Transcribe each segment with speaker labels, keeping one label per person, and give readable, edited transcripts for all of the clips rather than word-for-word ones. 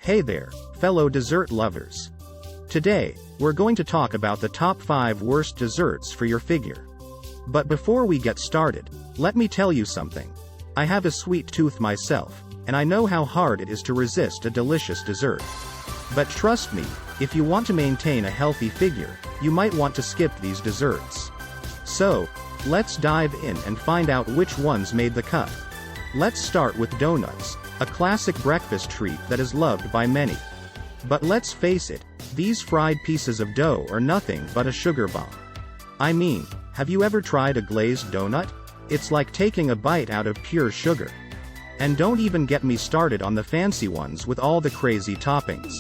Speaker 1: Hey there, fellow dessert lovers. Today, we're going to talk about the top 5 worst desserts for your figure. But before we get started, let me tell you something. I have a sweet tooth myself, and I know how hard it is to resist a delicious dessert. But trust me, if you want to maintain a healthy figure, you might want to skip these desserts. So, let's dive in and find out which ones made the cut. Let's start with donuts, a classic breakfast treat that is loved by many. But let's face it, these fried pieces of dough are nothing but a sugar bomb. I mean, have you ever tried a glazed donut? It's like taking a bite out of pure sugar. And don't even get me started on the fancy ones with all the crazy toppings.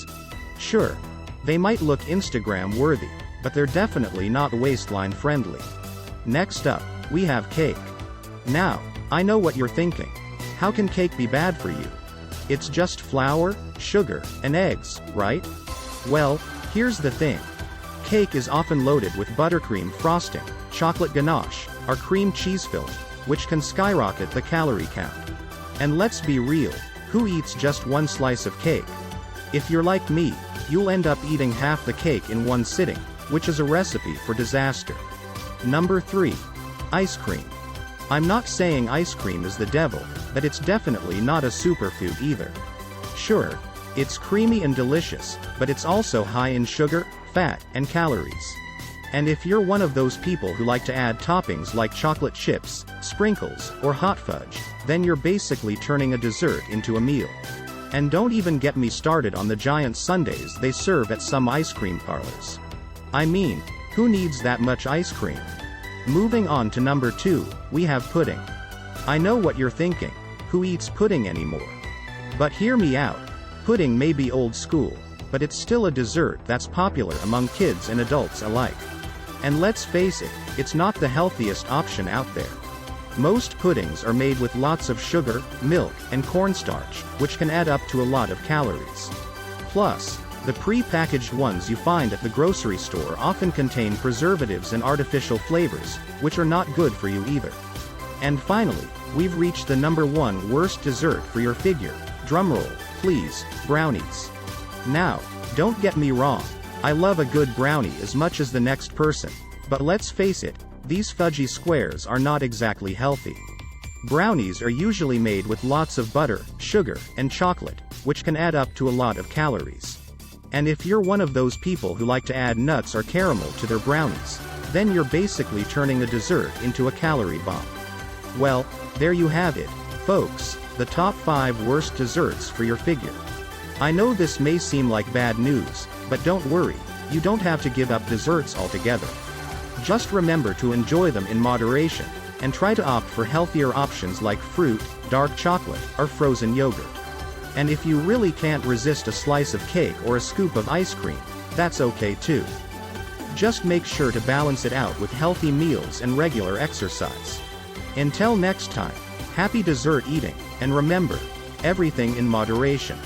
Speaker 1: Sure, they might look Instagram worthy, but they're definitely not waistline friendly. Next up, we have cake. Now, I know what you're thinking. How can cake be bad for you? It's just flour, sugar, and eggs, right? Well, here's the thing. Cake is often loaded with buttercream frosting, chocolate ganache, or cream cheese filling, which can skyrocket the calorie count. And let's be real, who eats just one slice of cake? If you're like me, you'll end up eating half the cake in one sitting, which is a recipe for disaster. Number 3. Ice cream. I'm not saying ice cream is the devil, but it's definitely not a superfood either. Sure, it's creamy and delicious, but it's also high in sugar, fat, and calories. And if you're one of those people who like to add toppings like chocolate chips, sprinkles, or hot fudge, then you're basically turning a dessert into a meal. And don't even get me started on the giant sundaes they serve at some ice cream parlors. I mean, who needs that much ice cream? Moving on to number 2, we have pudding. I know what you're thinking, who eats pudding anymore? But hear me out, pudding may be old school, but it's still a dessert that's popular among kids and adults alike. And let's face it, it's not the healthiest option out there. Most puddings are made with lots of sugar, milk, and cornstarch, which can add up to a lot of calories. Plus, the pre-packaged ones you find at the grocery store often contain preservatives and artificial flavors, which are not good for you either. And finally, we've reached the number 1 worst dessert for your figure. Drumroll, please, brownies. Now, don't get me wrong, I love a good brownie as much as the next person, but let's face it, these fudgy squares are not exactly healthy. Brownies are usually made with lots of butter, sugar, and chocolate, which can add up to a lot of calories. And if you're one of those people who like to add nuts or caramel to their brownies, then you're basically turning a dessert into a calorie bomb. Well, there you have it, folks, the top 5 worst desserts for your figure. I know this may seem like bad news, but don't worry, you don't have to give up desserts altogether. Just remember to enjoy them in moderation, and try to opt for healthier options like fruit, dark chocolate, or frozen yogurt. And if you really can't resist a slice of cake or a scoop of ice cream, that's okay too. Just make sure to balance it out with healthy meals and regular exercise. Until next time, happy dessert eating, and remember, everything in moderation.